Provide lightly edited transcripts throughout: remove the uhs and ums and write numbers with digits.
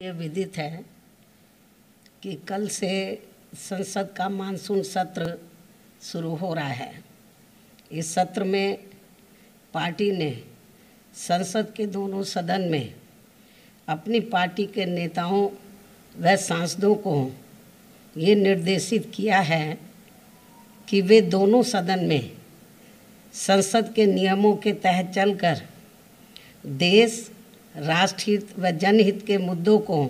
ये विदित है कि कल से संसद का मानसून सत्र शुरू हो रहा है। इस सत्र में पार्टी ने संसद के दोनों सदन में अपनी पार्टी के नेताओं व सांसदों को ये निर्देशित किया है कि वे दोनों सदन में संसद के नियमों के तहत चलकर देश, राष्ट्रहित व जनहित के मुद्दों को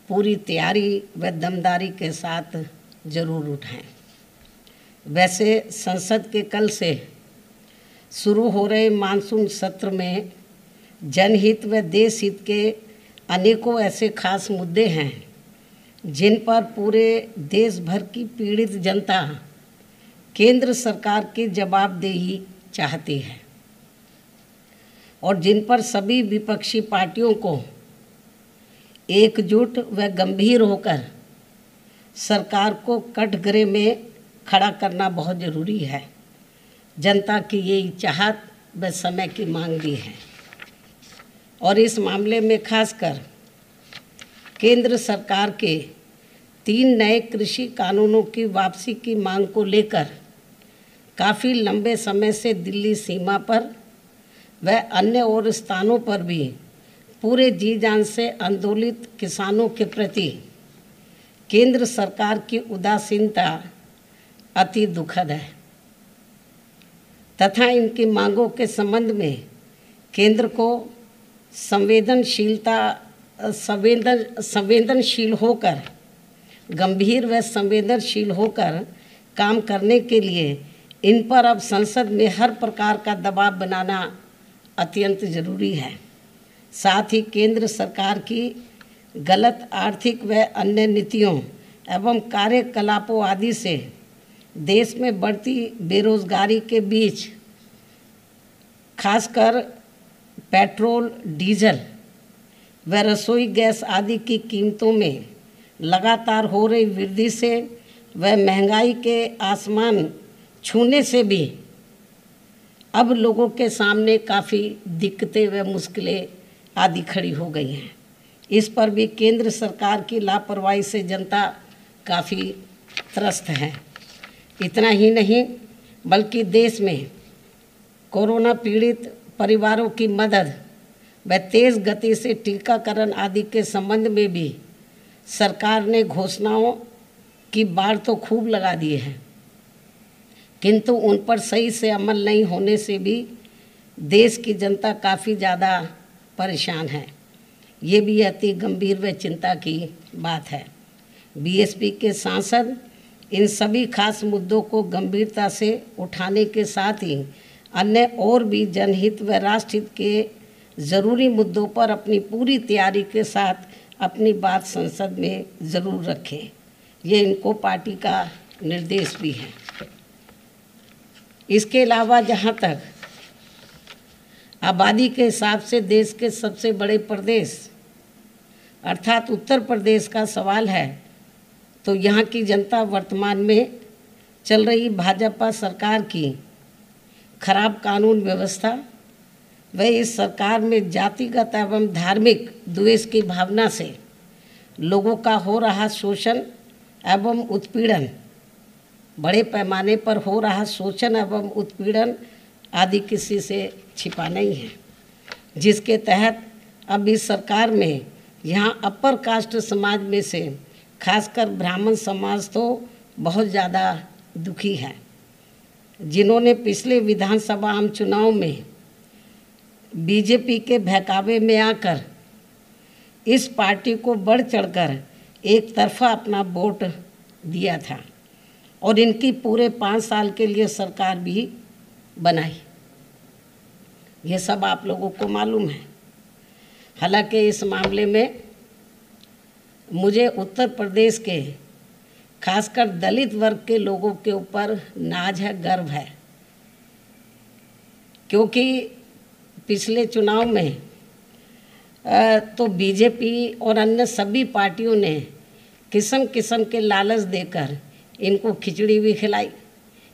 पूरी तैयारी व दमदारी के साथ जरूर उठाएं। वैसे संसद के कल से शुरू हो रहे मानसून सत्र में जनहित व देश हित के अनेकों ऐसे खास मुद्दे हैं जिन पर पूरे देश भर की पीड़ित जनता केंद्र सरकार की जवाबदेही चाहती है और जिन पर सभी विपक्षी पार्टियों को एकजुट व गंभीर होकर सरकार को कटघरे में खड़ा करना बहुत ज़रूरी है। जनता की यही चाहत व समय की मांग भी है और इस मामले में खासकर केंद्र सरकार के 3 नए कृषि कानूनों की वापसी की मांग को लेकर काफ़ी लंबे समय से दिल्ली सीमा पर व अन्य और स्थानों पर भी पूरे जी जान से आंदोलित किसानों के प्रति केंद्र सरकार की उदासीनता अति दुखद है तथा इनकी मांगों के संबंध में केंद्र को संवेदनशील होकर गंभीर व संवेदनशील होकर काम करने के लिए इन पर अब संसद में हर प्रकार का दबाव बनाना अत्यंत जरूरी है। साथ ही केंद्र सरकार की गलत आर्थिक व अन्य नीतियों एवं कार्यकलापों आदि से देश में बढ़ती बेरोजगारी के बीच खासकर पेट्रोल, डीजल व रसोई गैस आदि की कीमतों में लगातार हो रही वृद्धि से व महंगाई के आसमान छूने से भी अब लोगों के सामने काफ़ी दिक्कतें व मुश्किलें आदि खड़ी हो गई हैं। इस पर भी केंद्र सरकार की लापरवाही से जनता काफ़ी त्रस्त है। इतना ही नहीं बल्कि देश में कोरोना पीड़ित परिवारों की मदद व तेज़ गति से टीकाकरण आदि के संबंध में भी सरकार ने घोषणाओं की बाढ़ तो खूब लगा दी है, किंतु उन पर सही से अमल नहीं होने से भी देश की जनता काफ़ी ज़्यादा परेशान है। ये भी अति गंभीर व चिंता की बात है। बीएसपी के सांसद इन सभी खास मुद्दों को गंभीरता से उठाने के साथ ही अन्य और भी जनहित व राष्ट्रहित के ज़रूरी मुद्दों पर अपनी पूरी तैयारी के साथ अपनी बात संसद में ज़रूर रखें। ये इनको पार्टी का निर्देश भी है। इसके अलावा जहाँ तक आबादी के हिसाब से देश के सबसे बड़े प्रदेश अर्थात उत्तर प्रदेश का सवाल है, तो यहाँ की जनता वर्तमान में चल रही भाजपा सरकार की खराब कानून व्यवस्था व इस सरकार में जातिगत एवं धार्मिक द्वेष की भावना से लोगों का हो रहा शोषण एवं उत्पीड़न, बड़े पैमाने पर हो रहा शोषण एवं उत्पीड़न आदि किसी से छिपा नहीं है, जिसके तहत अब इस सरकार में यहाँ अपर कास्ट समाज में से खासकर ब्राह्मण समाज तो बहुत ज़्यादा दुखी है, जिन्होंने पिछले विधानसभा आम चुनाव में बीजेपी के बहकावे में आकर इस पार्टी को बढ़ चढ़कर एक तरफा अपना वोट दिया था और इनकी पूरे 5 साल के लिए सरकार भी बनाई। ये सब आप लोगों को मालूम है। हालांकि इस मामले में मुझे उत्तर प्रदेश के खासकर दलित वर्ग के लोगों के ऊपर नाज है, गर्व है, क्योंकि पिछले चुनाव में तो बीजेपी और अन्य सभी पार्टियों ने किस्म किस्म के लालच देकर इनको खिचड़ी भी खिलाई,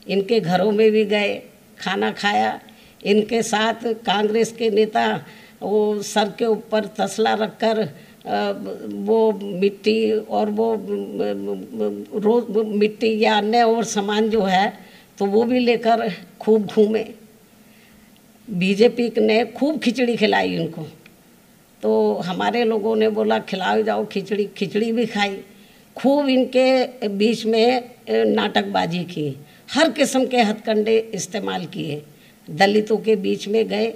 इनके घरों में भी गए, खाना खाया। इनके साथ कांग्रेस के नेता वो सर के ऊपर तसला रखकर वो मिट्टी और वो रोज मिट्टी या अन्य और सामान जो है तो वो भी लेकर खूब घूमे। बीजेपी ने खूब खिचड़ी खिलाई उनको, तो हमारे लोगों ने बोला खिलाओ जाओ खिचड़ी, खिचड़ी भी खाई। खूब इनके बीच में नाटकबाजी की, हर किस्म के हथकंडे इस्तेमाल किए, दलितों के बीच में गए,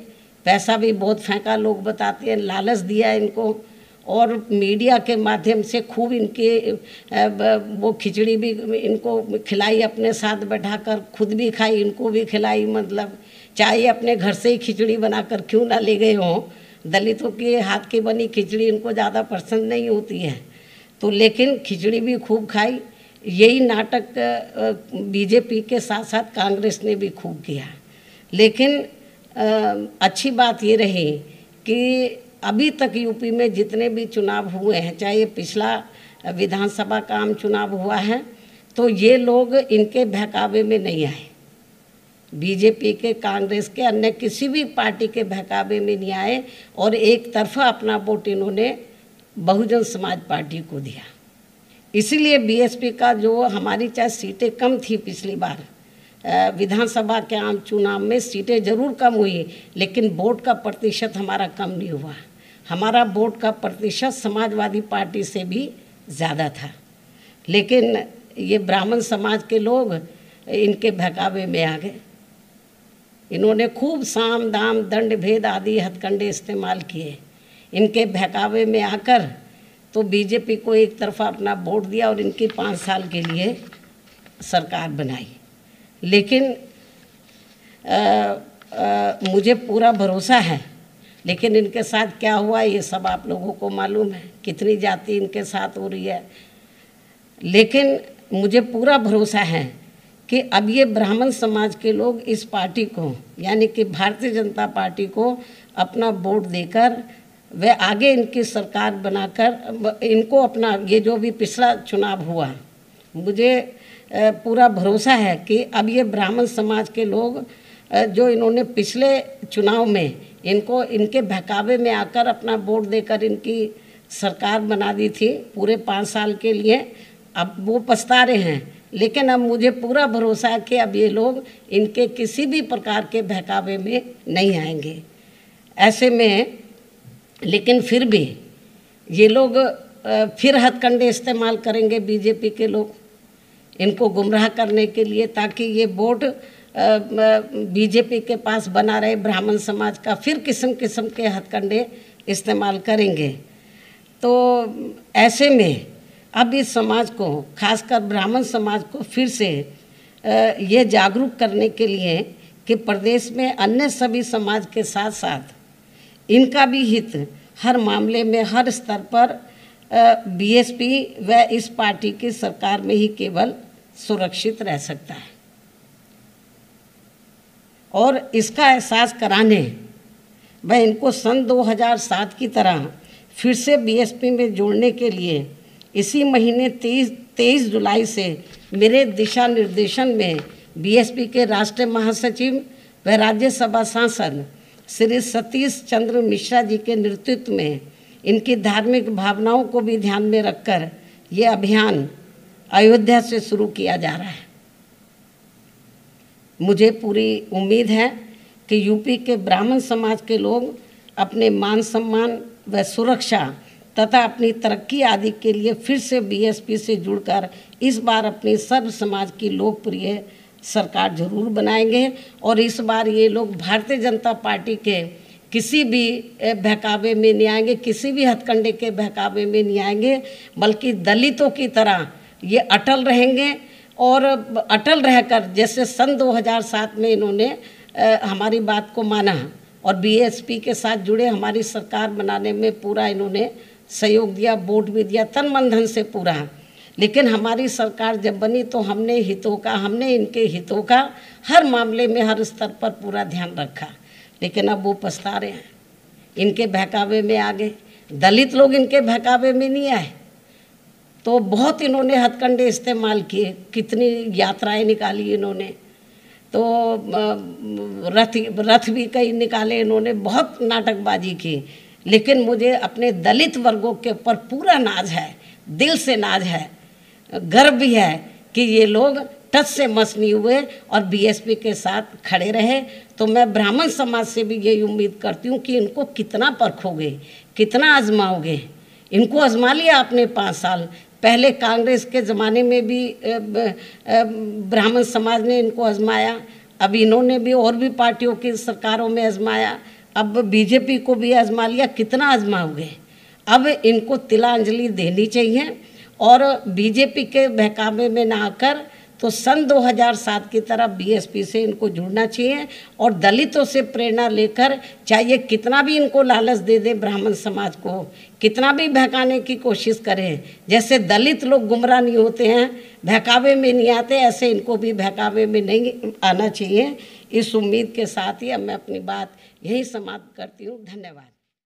पैसा भी बहुत फेंका, लोग बताते हैं, लालच दिया इनको, और मीडिया के माध्यम से खूब इनके वो खिचड़ी भी इनको खिलाई, अपने साथ बैठाकर खुद भी खाई, इनको भी खिलाई। मतलब चाहे अपने घर से ही खिचड़ी बनाकर क्यों ना ले गए हों, दलितों के हाथ की बनी खिचड़ी इनको ज़्यादा पसंद नहीं होती है, तो लेकिन खिचड़ी भी खूब खाई। यही नाटक बीजेपी के साथ साथ कांग्रेस ने भी खूब किया। लेकिन अच्छी बात ये रही कि अभी तक यूपी में जितने भी चुनाव हुए हैं, चाहे पिछला विधानसभा का आम चुनाव हुआ है, तो ये लोग इनके बहकावे में नहीं आए। बीजेपी के, कांग्रेस के, अन्य किसी भी पार्टी के बहकावे में नहीं आए और एक तरफा अपना वोट इन्होंने बहुजन समाज पार्टी को दिया। इसीलिए बीएसपी का जो हमारी चाहे सीटें कम थी पिछली बार विधानसभा के आम चुनाव में, सीटें जरूर कम हुई, लेकिन वोट का प्रतिशत हमारा कम नहीं हुआ। हमारा वोट का प्रतिशत समाजवादी पार्टी से भी ज़्यादा था। लेकिन ये ब्राह्मण समाज के लोग इनके बहकावे में आ गए। इन्होंने खूब साम दाम दंड भेद आदि हथकंडे इस्तेमाल किए। इनके बहकावे में आकर तो बीजेपी को एक तरफा अपना वोट दिया और इनकी 5 साल के लिए सरकार बनाई। लेकिन मुझे पूरा भरोसा है, लेकिन इनके साथ क्या हुआ ये सब आप लोगों को मालूम है, कितनी जाति इनके साथ हो रही है। लेकिन मुझे पूरा भरोसा है कि अब ये ब्राह्मण समाज के लोग इस पार्टी को, यानी कि भारतीय जनता पार्टी को अपना वोट देकर वे आगे इनकी सरकार बनाकर इनको अपना, ये जो भी पिछला चुनाव हुआ, मुझे पूरा भरोसा है कि अब ये ब्राह्मण समाज के लोग जो इन्होंने पिछले चुनाव में इनको इनके बहकावे में आकर अपना वोट देकर इनकी सरकार बना दी थी पूरे 5 साल के लिए, अब वो पछता रहे हैं। लेकिन अब मुझे पूरा भरोसा है कि अब ये लोग इनके किसी भी प्रकार के बहकावे में नहीं आएंगे। ऐसे में लेकिन फिर भी ये लोग फिर हथकंडे इस्तेमाल करेंगे बीजेपी के लोग इनको गुमराह करने के लिए, ताकि ये वोट बीजेपी के पास बना रहे ब्राह्मण समाज का, फिर किस्म किस्म के हथकंडे इस्तेमाल करेंगे। तो ऐसे में अब इस समाज को, खासकर ब्राह्मण समाज को फिर से ये जागरूक करने के लिए कि प्रदेश में अन्य सभी समाज के साथ साथ इनका भी हित हर मामले में, हर स्तर पर बीएसपी व इस पार्टी की सरकार में ही केवल सुरक्षित रह सकता है। और इसका एहसास कराने व इनको सन 2007 की तरह फिर से बीएसपी में जोड़ने के लिए इसी महीने 23 जुलाई से मेरे दिशा निर्देशन में बीएसपी के राष्ट्रीय महासचिव व राज्यसभा सांसद श्री सतीश चंद्र मिश्रा जी के नेतृत्व में इनकी धार्मिक भावनाओं को भी ध्यान में रखकर ये अभियान अयोध्या से शुरू किया जा रहा है। मुझे पूरी उम्मीद है कि यूपी के ब्राह्मण समाज के लोग अपने मान सम्मान व सुरक्षा तथा अपनी तरक्की आदि के लिए फिर से बीएसपी से जुड़कर इस बार अपनी सर्व समाज की लोकप्रिय सरकार जरूर बनाएंगे। और इस बार ये लोग भारतीय जनता पार्टी के किसी भी बहकावे में नहीं आएंगे, किसी भी हथकंडे के बहकावे में नहीं आएंगे, बल्कि दलितों की तरह ये अटल रहेंगे। और अटल रहकर जैसे सन 2007 में इन्होंने हमारी बात को माना और बीएसपी के साथ जुड़े हमारी सरकार बनाने में पूरा इन्होंने सहयोग दिया, वोट भी दिया तन मन धन से पूरा। लेकिन हमारी सरकार जब बनी तो हमने इनके हितों का हर मामले में, हर स्तर पर पूरा ध्यान रखा। लेकिन अब वो पछता रहे हैं, इनके बहकावे में आ गए। दलित लोग इनके बहकावे में नहीं आए तो बहुत इन्होंने हथकंडे इस्तेमाल किए, कितनी यात्राएं निकाली इन्होंने, तो रथ भी कई निकाले इन्होंने, बहुत नाटकबाजी की। लेकिन मुझे अपने दलित वर्गों के ऊपर पूरा नाज है, दिल से नाज है, गर्व भी है कि ये लोग टच से मस नहीं हुए और बीएसपी के साथ खड़े रहे। तो मैं ब्राह्मण समाज से भी यही उम्मीद करती हूँ कि इनको कितना परखोगे, कितना आजमाओगे। इनको आजमा लिया आपने 5 साल पहले, कांग्रेस के ज़माने में भी ब्राह्मण समाज ने इनको आजमाया, अब इन्होंने भी और भी पार्टियों की सरकारों में आजमाया, अब बीजेपी को भी आजमा लिया, कितना आजमाओगे। अब इनको तिलांजलि देनी चाहिए और बीजेपी के बहकावे में ना आकर तो सन 2007 की तरह बीएसपी से इनको जुड़ना चाहिए और दलितों से प्रेरणा लेकर, चाहे कितना भी इनको लालच दे दे ब्राह्मण समाज को, कितना भी बहकाने की कोशिश करें, जैसे दलित लोग गुमराह नहीं होते हैं, बहकावे में नहीं आते, ऐसे इनको भी बहकावे में नहीं आना चाहिए। इस उम्मीद के साथ ही अब मैं अपनी बात यही समाप्त करती हूँ। धन्यवाद।